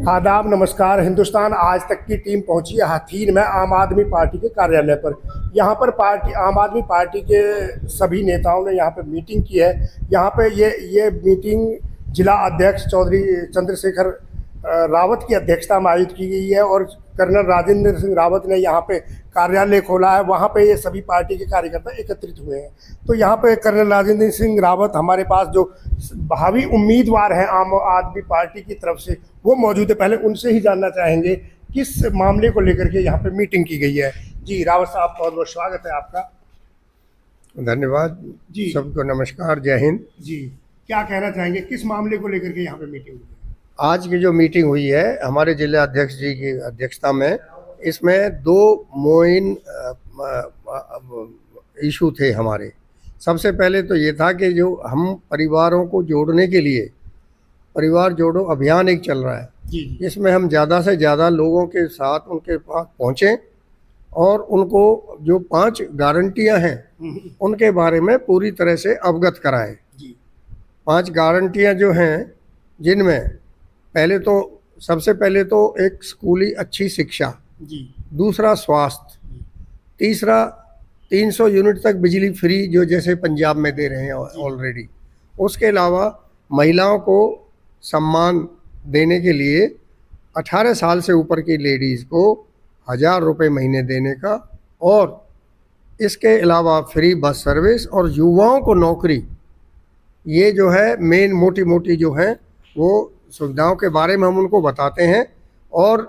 आदाब नमस्कार। हिंदुस्तान आज तक की टीम पहुंची है हथीन में आम आदमी पार्टी के कार्यालय पर। यहाँ पर आम आदमी पार्टी के सभी नेताओं ने यहाँ पे मीटिंग की है। यहाँ पे ये मीटिंग जिला अध्यक्ष चौधरी चंद्रशेखर रावत की अध्यक्षता में आयोजित की गई है और कर्नल राजेंद्र सिंह रावत ने यहाँ पे कार्यालय खोला है। वहाँ पे ये सभी पार्टी के कार्यकर्ता एकत्रित हुए हैं। तो यहाँ पे कर्नल राजेंद्र सिंह रावत हमारे पास जो भावी उम्मीदवार हैं आम आदमी पार्टी की तरफ से वो मौजूद है। पहले उनसे ही जानना चाहेंगे किस मामले को लेकर के यहाँ पे मीटिंग की गई है। जी रावत साहब, बहुत बहुत स्वागत है आपका। धन्यवाद जी सबको, नमस्कार, जय हिंद। जी, क्या कहना चाहेंगे, किस मामले को लेकर के यहाँ पे मीटिंग हुई है? आज की जो मीटिंग हुई है हमारे जिला अध्यक्ष जी की अध्यक्षता में, इसमें दो मेन इशू थे हमारे। सबसे पहले तो ये था कि जो हम परिवारों को जोड़ने के लिए परिवार जोड़ो अभियान एक चल रहा है, जी इसमें हम ज़्यादा से ज़्यादा लोगों के साथ उनके पास पहुँचें और उनको जो 5 गारंटियां हैं उनके बारे में पूरी तरह से अवगत कराएं। जी 5 गारंटियां जो हैं, जिनमें सबसे पहले तो एक स्कूली अच्छी शिक्षा, जी दूसरा स्वास्थ्य, तीसरा 300 यूनिट तक बिजली फ्री जो जैसे पंजाब में दे रहे हैं ऑलरेडी। उसके अलावा महिलाओं को सम्मान देने के लिए 18 साल से ऊपर की लेडीज़ को 1000 रुपये महीने देने का, और इसके अलावा फ्री बस सर्विस और युवाओं को नौकरी। ये जो है मेन मोटी जो है वो सुविधाओं के बारे में हम उनको बताते हैं। और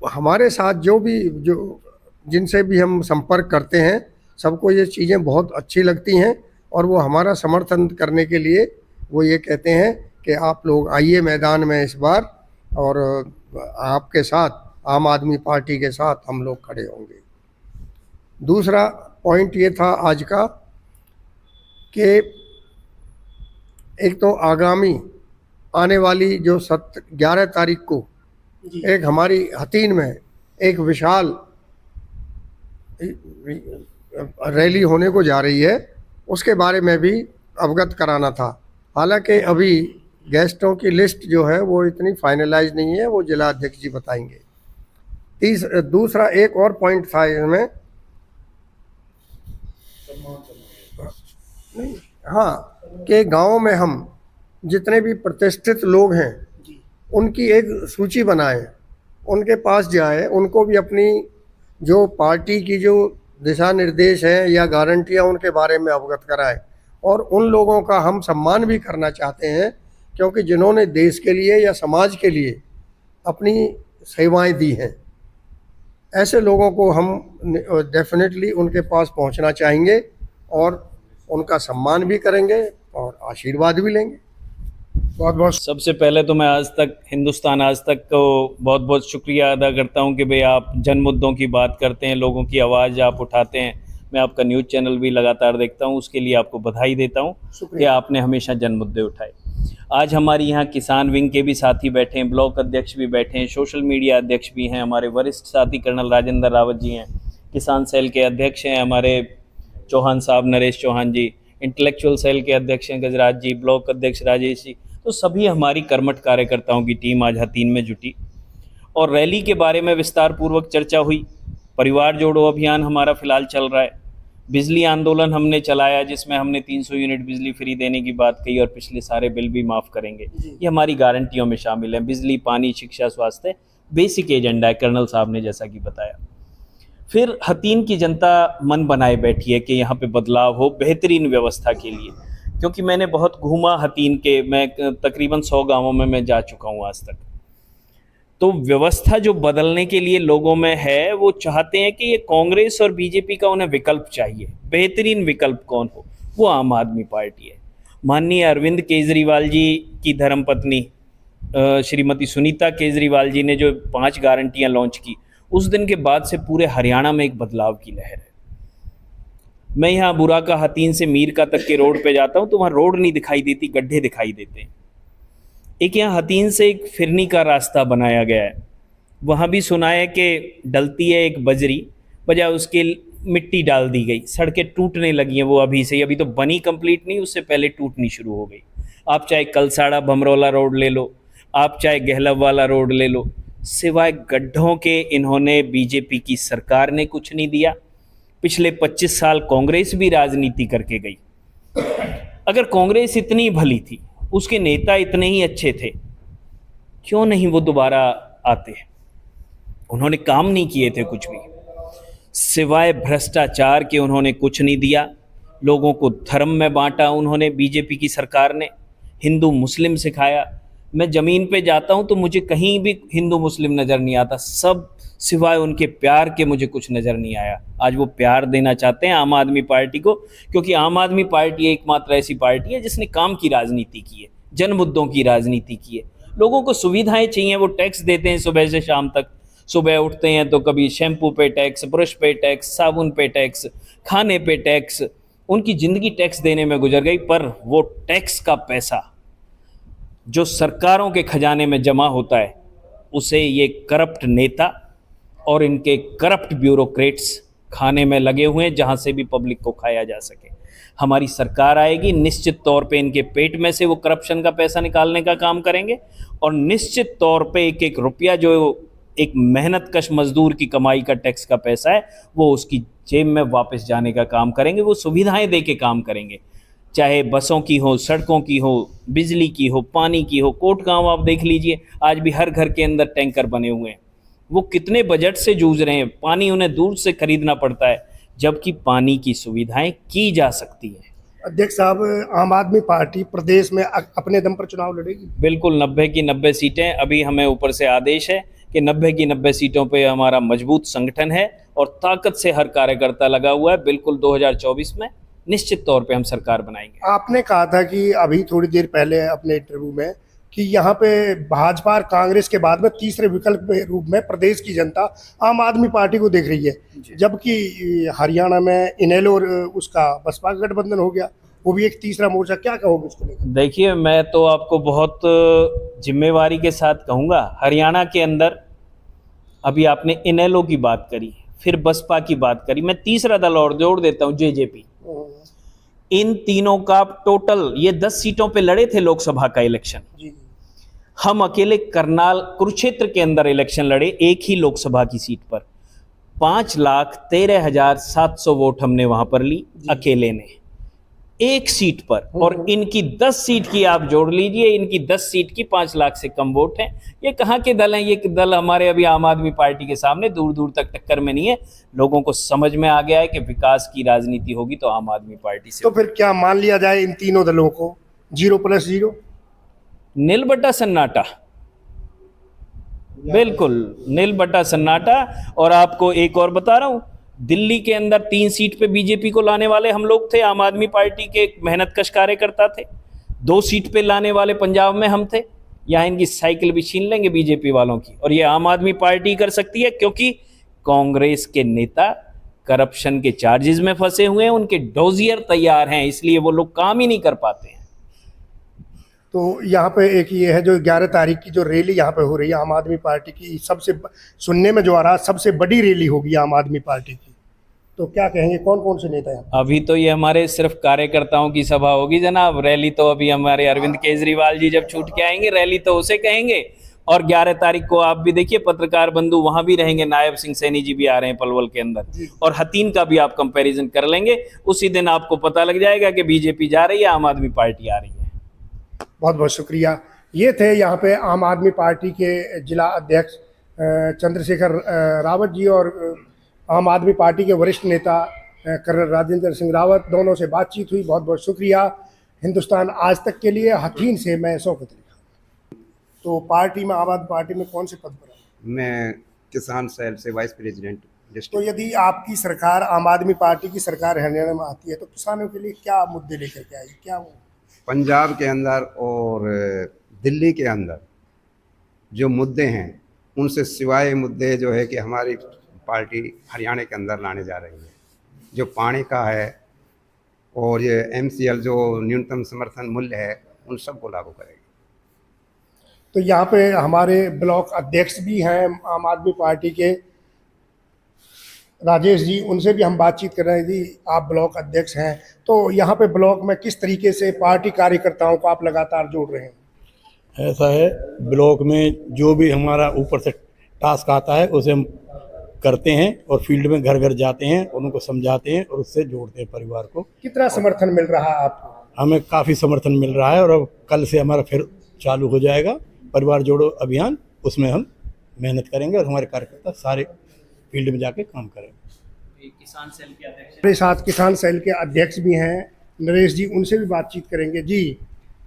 हमारे साथ जो जिनसे भी हम संपर्क करते हैं सबको ये चीज़ें बहुत अच्छी लगती हैं और वो हमारा समर्थन करने के लिए वो ये कहते हैं कि आप लोग आइए मैदान में इस बार, और आपके साथ आम आदमी पार्टी के साथ हम लोग खड़े होंगे। दूसरा पॉइंट ये था आज का कि एक तो आगामी आने वाली जो 11 तारीख को एक हमारी हथीन में एक विशाल रैली होने को जा रही है, उसके बारे में भी अवगत कराना था। हालांकि अभी गेस्टों की लिस्ट जो है वो इतनी फाइनलाइज नहीं है, वो जिला अध्यक्ष जी बताएंगे। दूसरा एक और पॉइंट था इसमें, हाँ, कि गाँव में हम जितने भी प्रतिष्ठित लोग हैं उनकी एक सूची बनाएं, उनके पास जाए, उनको भी अपनी जो पार्टी की जो दिशा निर्देश है या गारंटियां उनके बारे में अवगत कराएं। और उन लोगों का हम सम्मान भी करना चाहते हैं क्योंकि जिन्होंने देश के लिए या समाज के लिए अपनी सेवाएं दी हैं, ऐसे लोगों को हम डेफिनेटली उनके पास पहुंचना चाहेंगे और उनका सम्मान भी करेंगे और आशीर्वाद भी लेंगे। बहुत बहुत सबसे पहले तो मैं हिंदुस्तान आज तक को बहुत बहुत शुक्रिया अदा करता हूं कि भाई आप जन मुद्दों की बात करते हैं, लोगों की आवाज़ आप उठाते हैं। मैं आपका न्यूज़ चैनल भी लगातार देखता हूं, उसके लिए आपको बधाई देता हूं कि आपने हमेशा जन मुद्दे उठाए। आज हमारी यहाँ किसान विंग के भी साथी बैठे हैं, ब्लॉक अध्यक्ष भी बैठे हैं, सोशल मीडिया अध्यक्ष भी हैं, हमारे वरिष्ठ साथी कर्नल राजेंद्र रावत जी हैं, किसान सेल के अध्यक्ष हैं हमारे चौहान साहब, नरेश चौहान जी, इंटेलेक्चुअल सेल के अध्यक्ष हैं गजराज जी, ब्लॉक अध्यक्ष राजेश जी। तो सभी हमारी कर्मठ कार्यकर्ताओं की टीम आज हथीन में जुटी और रैली के बारे में विस्तार पूर्वक चर्चा हुई। परिवार जोड़ो अभियान हमारा फिलहाल चल रहा है। बिजली आंदोलन हमने चलाया जिसमें हमने 300 यूनिट बिजली फ्री देने की बात कही और पिछले सारे बिल भी माफ़ करेंगे। ये हमारी गारंटियों में शामिल है। बिजली, पानी, शिक्षा, स्वास्थ्य बेसिक एजेंडा है, कर्नल साहब ने जैसा कि बताया। फिर हथीन की जनता मन बनाए बैठी है कि यहाँ पे बदलाव हो बेहतरीन व्यवस्था के लिए, क्योंकि मैंने बहुत घूमा हथीन के, मैं तकरीबन 100 गांवों में मैं जा चुका हूँ आज तक। तो व्यवस्था जो बदलने के लिए लोगों में है, वो चाहते हैं कि ये कांग्रेस और बीजेपी का उन्हें विकल्प चाहिए। बेहतरीन विकल्प कौन हो, वो आम आदमी पार्टी है। माननीय अरविंद केजरीवाल जी की धर्मपत्नी श्रीमती सुनीता केजरीवाल जी ने जो 5 गारंटियाँ लॉन्च की, उस दिन के बाद से पूरे हरियाणा में एक बदलाव की लहर है। मैं यहाँ बुराका हथीन से मीरका तक के रोड पे जाता हूँ तो वहाँ रोड नहीं दिखाई देती, गड्ढे दिखाई देते हैं। एक यहाँ हथीन से एक फिरनी का रास्ता बनाया गया है, वहाँ भी सुना है कि डलती है एक बजरी, बजाय उसके मिट्टी डाल दी गई, सड़कें टूटने लगी हैं वो अभी से। अभी तो बनी कंप्लीट नहीं, उससे पहले टूटनी शुरू हो गई। आप चाहे कलसाड़ा भमरौला रोड ले लो, आप चाहे गहलव वाला रोड ले लो, सिवाय गड्ढों के इन्होंने बीजेपी की सरकार ने कुछ नहीं दिया। पिछले 25 साल कांग्रेस भी राजनीति करके गई। अगर कांग्रेस इतनी भली थी, उसके नेता इतने ही अच्छे थे, क्यों नहीं वो दोबारा आते? उन्होंने काम नहीं किए थे कुछ भी, सिवाय भ्रष्टाचार के उन्होंने कुछ नहीं दिया। लोगों को धर्म में बांटा उन्होंने, बीजेपी की सरकार ने हिंदू मुस्लिम सिखाया। मैं ज़मीन पे जाता हूँ तो मुझे कहीं भी हिंदू मुस्लिम नज़र नहीं आता, सब सिवाय उनके प्यार के मुझे कुछ नज़र नहीं आया। आज वो प्यार देना चाहते हैं आम आदमी पार्टी को, क्योंकि आम आदमी पार्टी एकमात्र ऐसी पार्टी है जिसने काम की राजनीति की है, जन मुद्दों की राजनीति की है। लोगों को सुविधाएं चाहिए, वो टैक्स देते हैं सुबह से शाम तक। सुबह उठते हैं तो कभी शैम्पू पे टैक्स, ब्रश पे टैक्स, साबुन पे टैक्स, खाने पे टैक्स। उनकी ज़िंदगी टैक्स देने में गुजर गई, पर वो टैक्स का पैसा जो सरकारों के खजाने में जमा होता है, उसे ये करप्ट नेता और इनके करप्ट ब्यूरोक्रेट्स खाने में लगे हुए हैं, जहाँ से भी पब्लिक को खाया जा सके। हमारी सरकार आएगी, निश्चित तौर पे इनके पेट में से वो करप्शन का पैसा निकालने का काम करेंगे, और निश्चित तौर पे एक एक रुपया जो एक मेहनतकश मजदूर की कमाई का टैक्स का पैसा है, वो उसकी जेब में वापस जाने का काम करेंगे। वो सुविधाएं दे के काम करेंगे, चाहे बसों की हो, सड़कों की हो, बिजली की हो, पानी की हो। कोटगांव आप देख लीजिए, आज भी हर घर के अंदर टैंकर बने हुए हैं। वो कितने बजट से जूझ रहे हैं, पानी उन्हें दूर से खरीदना पड़ता है, जबकि पानी की सुविधाएं की जा सकती हैं। अध्यक्ष साहब, आम आदमी पार्टी प्रदेश में अपने दम पर चुनाव लड़ेगी? बिल्कुल, 90 की 90 सीटें। अभी हमें ऊपर से आदेश है कि 90 की 90 सीटों पे हमारा मजबूत संगठन है और ताकत से हर कार्यकर्ता लगा हुआ है। बिल्कुल 2024 में निश्चित तौर पे हम सरकार बनाएंगे। आपने कहा था कि अभी थोड़ी देर पहले अपने इंटरव्यू में कि यहाँ पे भाजपा और कांग्रेस के बाद में तीसरे विकल्प के रूप में प्रदेश की जनता आम आदमी पार्टी को देख रही है, जबकि हरियाणा में इनेलो और उसका बसपा का गठबंधन हो गया, वो भी एक तीसरा मोर्चा। क्या कहोगे इसको लेकर? देखिए, मैं तो आपको बहुत जिम्मेवारी के साथ कहूँगा, हरियाणा के अंदर अभी आपने इनेलो की बात करी, फिर बसपा की बात करी, मैं तीसरा दल और जोड़ देता हूँ, जेजेपी। इन तीनों का टोटल ये 10 सीटों पे लड़े थे लोकसभा का इलेक्शन। हम अकेले करनाल कुरुक्षेत्र के अंदर इलेक्शन लड़े, एक ही लोकसभा की सीट पर 5,13,700 वोट हमने वहां पर ली अकेले ने, एक सीट पर। और इनकी 10 सीट की आप जोड़ लीजिए, इनकी 10 सीट की 5 लाख से कम वोट हैं। ये कहाँ के दल हैं? ये दल हमारे अभी आम आदमी पार्टी के सामने दूर दूर तक टक्कर में नहीं है। लोगों को समझ में आ गया है कि विकास की राजनीति होगी तो आम आदमी पार्टी से। तो फिर क्या मान लिया जाए इन तीनों दलों को 0+0? नील बटा सन्नाटा, बिल्कुल नील बटा सन्नाटा। और आपको एक और बता रहा हूं, दिल्ली के अंदर 3 सीट पे बीजेपी को लाने वाले हम लोग थे, आम आदमी पार्टी के मेहनतकश कार्यकर्ता थे। 2 सीट पे लाने वाले पंजाब में हम थे। यहाँ इनकी साइकिल भी छीन लेंगे बीजेपी वालों की, और ये आम आदमी पार्टी कर सकती है, क्योंकि कांग्रेस के नेता करप्शन के चार्जेस में फंसे हुए हैं, उनके डोजियर तैयार हैं, इसलिए वो लोग काम ही नहीं कर पाते हैं। तो यहाँ पे एक ये है, जो 11 तारीख की जो रैली यहाँ पे हो रही है आम आदमी पार्टी की, सबसे सुनने में जो आ रहा सबसे बड़ी रैली होगी आम आदमी पार्टी की, तो क्या कहेंगे, कौन कौन से नेता हैं? अभी तो ये हमारे सिर्फ कार्यकर्ताओं की सभा होगी जनाब, रैली तो अभी हमारे अरविंद केजरीवाल जी जब छूट के आएंगे, रैली तो उसे कहेंगे। और 11 तारीख को आप भी देखिए, पत्रकार बंधु वहां भी रहेंगे, नायब सिंह सैनी जी भी आ रहे हैं पलवल के अंदर, और हतीन का भी आप कंपैरिजन कर लेंगे, उसी दिन आपको पता लग जाएगा कि बीजेपी जा रही है, आम आदमी पार्टी आ रही है। बहुत बहुत शुक्रिया। ये थे यहाँ पे आम आदमी पार्टी के जिला अध्यक्ष चंद्रशेखर रावत जी और आम आदमी पार्टी के वरिष्ठ नेता कर्नल राजेंद्र सिंह रावत, दोनों से बातचीत हुई। बहुत बहुत शुक्रिया। हिंदुस्तान आज तक के लिए हथीन से मैं शौकत अली खान। तो पार्टी में, आम आदमी पार्टी में कौन से पद पर? मैं किसान सेल से वाइस प्रेसिडेंट तो डिस्ट्रिक्ट। यदि आपकी सरकार, आम आदमी पार्टी की सरकार हरियाणा में आती है, तो किसानों के लिए क्या मुद्दे लेकर के आएगी? क्या वो पंजाब के अंदर और दिल्ली के अंदर जो मुद्दे हैं, उनसे सिवाय मुद्दे जो है कि हमारी पार्टी हरियाणा के अंदर लाने जा रही है, जो पानी का है और ये MCL जो न्यूनतम समर्थन मूल्य है, उन सबको लागू करेगी। तो यहाँ पे हमारे ब्लॉक अध्यक्ष भी हैं आम आदमी पार्टी के, राजेश जी, उनसे भी हम बातचीत कर रहे थे। आप ब्लॉक अध्यक्ष हैं, तो यहाँ पे ब्लॉक में किस तरीके से पार्टी कार्यकर्ताओं को आप लगातार जोड़ रहे हैं? ऐसा है, ब्लॉक में जो भी हमारा ऊपर से टास्क आता है उसे हम करते हैं और फील्ड में घर घर जाते हैं और उनको समझाते हैं और उससे जोड़ते हैं परिवार को। कितना समर्थन मिल रहा है आपको? हमें काफ़ी समर्थन मिल रहा है और अब कल से हमारा फिर चालू हो जाएगा परिवार जोड़ो अभियान। उसमें हम मेहनत करेंगे और हमारे कार्यकर्ता सारे फील्ड में जाके काम करेंगे। किसान सेल के अध्यक्ष हमारे साथ किसान सेल के अध्यक्ष भी हैं नरेश जी, उनसे भी बातचीत करेंगे। जी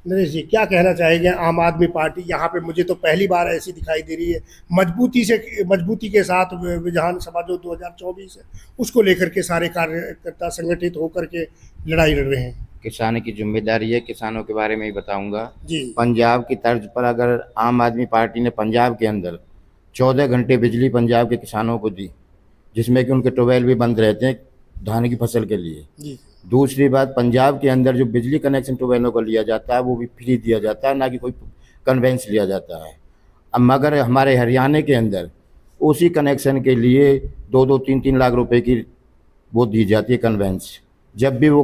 नरेश जी, क्या कहना चाहेंगे? आम आदमी पार्टी यहाँ पे मुझे तो पहली बार ऐसी दिखाई दे रही है, मजबूती के साथ विधानसभा जो 2024 है उसको लेकर के सारे कार्यकर्ता संगठित होकर के लड़ाई लड़ रहे हैं। किसान की जिम्मेदारी है, किसानों के बारे में ही बताऊंगा। जी पंजाब की तर्ज पर अगर आम आदमी पार्टी ने पंजाब के अंदर 14 घंटे बिजली पंजाब के किसानों को दी, जिसमें कि उनके ट्यूबवेल भी बंद रहते हैं धान की फसल के लिए। जी दूसरी बात, पंजाब के अंदर जो बिजली कनेक्शन ट्यूबवेलों को लिया जाता है वो भी फ्री दिया जाता है, ना कि कोई कन्वेंस लिया जाता है। अब मगर हमारे हरियाणा के अंदर उसी कनेक्शन के लिए 2-2, 3-3 लाख रुपए की वो दी जाती है कन्वेंस। जब भी वो